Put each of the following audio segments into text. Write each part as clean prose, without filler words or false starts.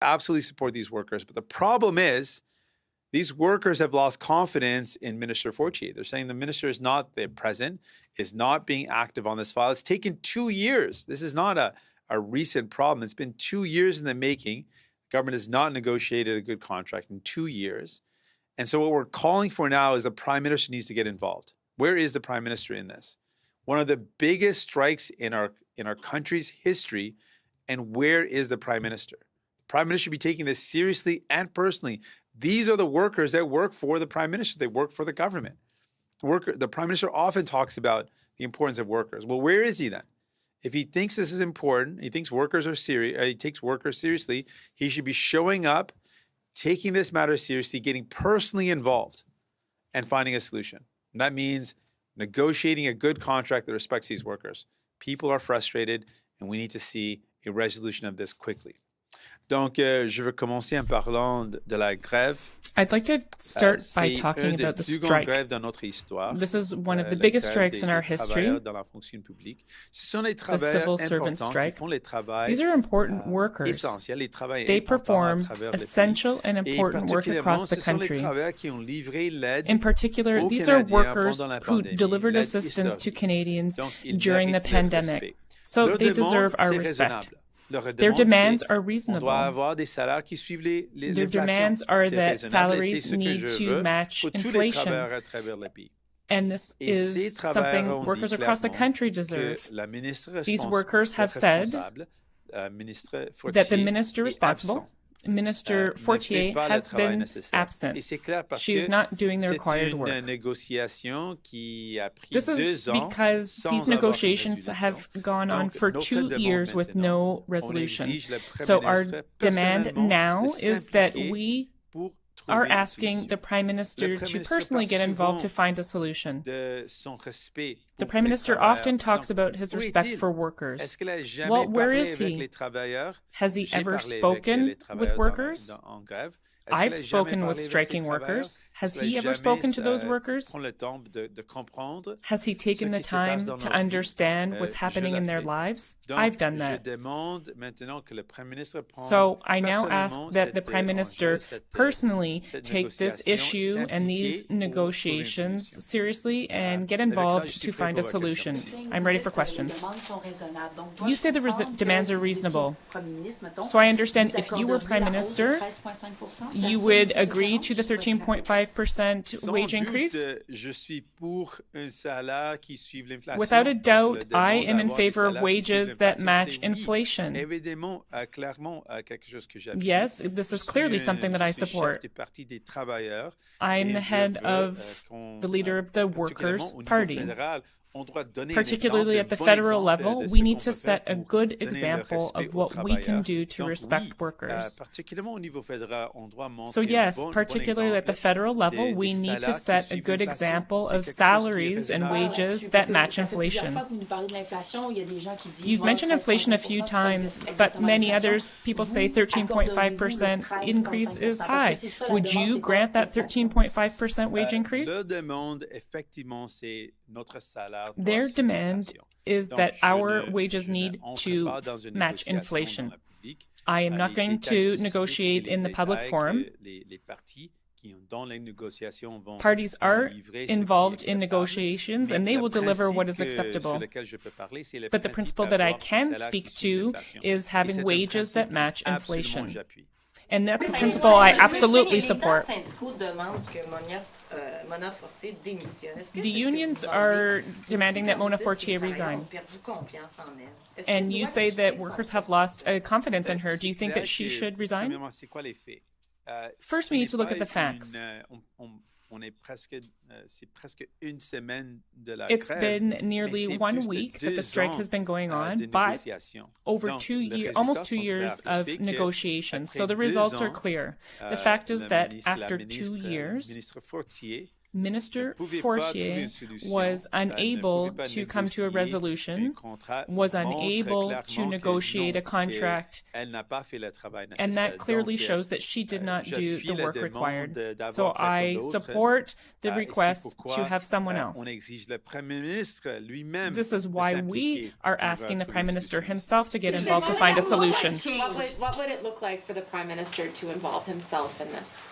absolutely support these workers. But the problem is these workers have lost confidence in Minister Fortier. They're saying the minister is not there present, is not being active on this file. It's taken 2 years. This is not a recent problem. It's been 2 years in the making. The government has not negotiated a good contract in 2 years. And so what we're calling for now is the Prime Minister needs to get involved. Where is the Prime Minister in this? One of the biggest strikes in our country's history, and where is the Prime Minister? The Prime Minister should be taking this seriously and personally. These are the workers that work for the Prime Minister. They work for the government. The Prime Minister often talks about the importance of workers. Well, where is he then? If he thinks this is important, he thinks workers are serious, he takes workers seriously, he should be showing up, taking this matter seriously, getting personally involved, and finding a solution. And that means negotiating a good contract that respects these workers. People are frustrated, and we need to see a resolution of this quickly. Donc, je veux commencer en parlant de la grève. I'd like to start by talking about the strike. This is one of the biggest strikes in our history, the civil servant strike. These are important workers. They perform essential and important work across the country. In particular, these are workers who delivered assistance to Canadians during the pandemic. So they deserve our respect. Their demands are reasonable. Their demands are that salaries need to match inflation. And this is something workers across the country deserve. These workers have said that the minister responsible, Minister Fortier, has been absent. She is not doing the required work. This is because these negotiations have gone on for 2 years with no resolution. So our demand now is that we are asking the Prime Minister to personally get involved to find a solution. The Prime Minister often talks about his respect for workers. Well, where is he? Has he ever spoken with workers? I've spoken with striking workers. Has he ever spoken to those workers? Has he taken the time to understand what's happening in their lives? I've done that. So I now ask that the Prime Minister personally take this issue and these negotiations seriously and get involved to find a solution. I'm ready for questions. You say the demands are reasonable. So I understand if you were Prime Minister, you would agree to the 13.5% wage increase? Without a doubt, I am in favor of wages that match inflation. Yes, this is clearly something that I support. I am the head of the leader of the Workers' Party. Particularly at the federal level, we need to set a good example of what we can do to respect workers. So yes, particularly at the federal level, we need to set a good example of salaries and wages that match inflation. You've mentioned inflation a few times, but many others, people say 13.5% increase is high. Would you grant that 13.5% wage increase? Their demand is that our wages need to match inflation. I am not going to negotiate in the public forum. Parties are involved in negotiations and they will deliver what is acceptable. But the principle that I can speak to is having wages that match inflation. And that's a principle I absolutely support. The unions are demanding that Mona Fortier resign. And you say that workers have lost confidence in her. Do you think that she should resign? First, we need to look at the facts. It's been nearly 1 week that the strike has been going on, but over 2 years, almost 2 years of negotiations. So the results are clear. The fact is that after 2 years, Minister Fortier was unable to come to a resolution, was unable to negotiate a contract, and that clearly shows that she did not do the work required. So I support the request to have someone else. This is why we are asking the Prime Minister himself to get involved to find a solution. What would it look like for the Prime Minister to involve himself in this?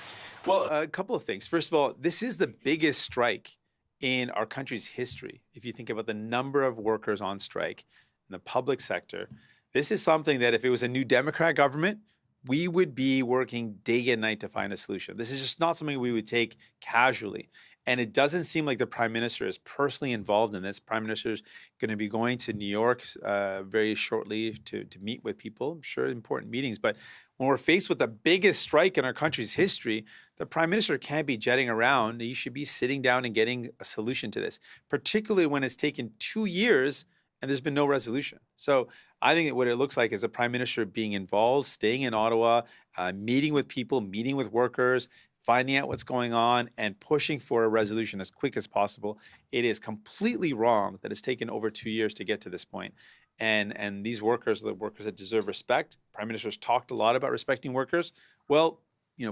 Well, a couple of things. First of all, this is the biggest strike in our country's history. If you think about the number of workers on strike in the public sector, this is something that if it was a new Democrat government, we would be working day and night to find a solution. This is just not something we would take casually. And it doesn't seem like the Prime Minister is personally involved in this. Prime Minister is going to be going to New York very shortly to meet with people. I'm sure important meetings. But when we're faced with the biggest strike in our country's history, the Prime Minister can't be jetting around. He should be sitting down and getting a solution to this, particularly when it's taken 2 years and there's been no resolution. So I think that what it looks like is a Prime Minister being involved, staying in Ottawa, meeting with people, meeting with workers, finding out what's going on and pushing for a resolution as quick as possible. It is completely wrong that it's taken over 2 years to get to this point. And these workers are the workers that deserve respect. Prime Minister's talked a lot about respecting workers. Well,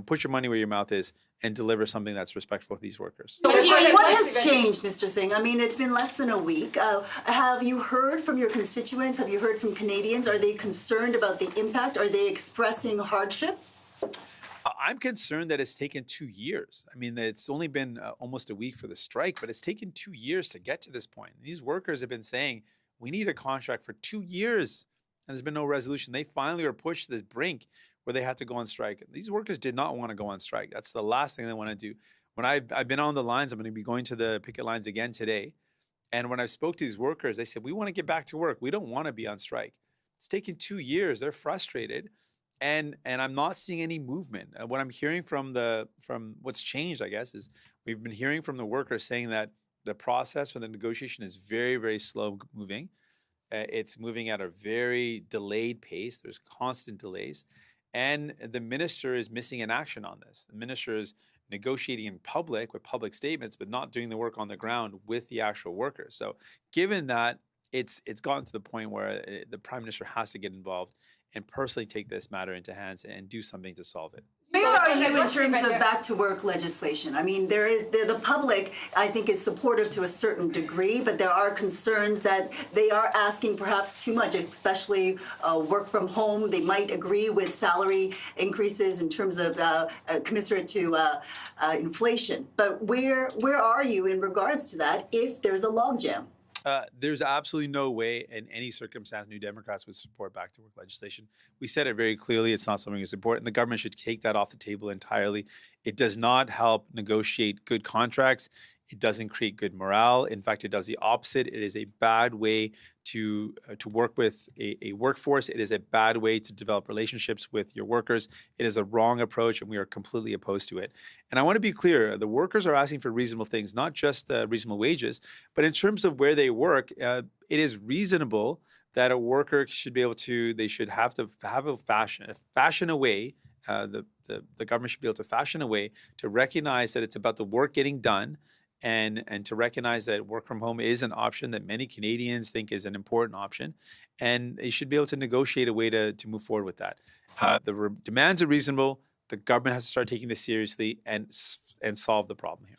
put your money where your mouth is and deliver something that's respectful to these workers. So what has changed, Mr. Singh? I mean, it's been less than a week. Have you heard from your constituents? Have you heard from Canadians? Are they concerned about the impact? Are they expressing hardship? I'm concerned that it's taken 2 years. I mean, it's only been almost a week for the strike, but it's taken 2 years to get to this point. These workers have been saying, we need a contract for 2 years, and there's been no resolution. They finally were pushed to this brink where they had to go on strike. These workers did not want to go on strike. That's the last thing they want to do. When I've been on the lines, I'm going to be going to the picket lines again today. And when I spoke to these workers, they said, we want to get back to work. We don't want to be on strike. It's taken 2 years. They're frustrated. And I'm not seeing any movement. What I'm hearing from what's changed, I guess, is we've been hearing from the workers saying that the process for the negotiation is very, very slow moving. It's moving at a very delayed pace. There's constant delays. And the minister is missing in action on this. The minister is negotiating in public with public statements, but not doing the work on the ground with the actual workers. So given that, it's gotten to the point where the Prime Minister has to get involved and personally take this matter into hands and do something to solve it. Where are you in terms of back-to-work legislation? I mean, the public, I think, is supportive to a certain degree, but there are concerns that they are asking perhaps too much, especially work from home. They might agree with salary increases in terms of commensurate to inflation. But where are you in regards to that if there's a logjam? There's absolutely no way in any circumstance New Democrats would support back-to-work legislation. We said it very clearly. It's not something we support, and the government should take that off the table entirely. It does not help negotiate good contracts. It doesn't create good morale. In fact, it does the opposite. It is a bad way to work with a workforce. It is a bad way to develop relationships with your workers. It is a wrong approach, and we are completely opposed to it. And I want to be clear, the workers are asking for reasonable things, not just reasonable wages, but in terms of where they work, it is reasonable that a worker should be able to, they should have to have a fashion a way, the government should be able to fashion a way to recognize that it's about the work getting done, and to recognize that work from home is an option that many Canadians think is an important option, and they should be able to negotiate a way to move forward with that. The demands are reasonable. The government has to start taking this seriously and solve the problem here.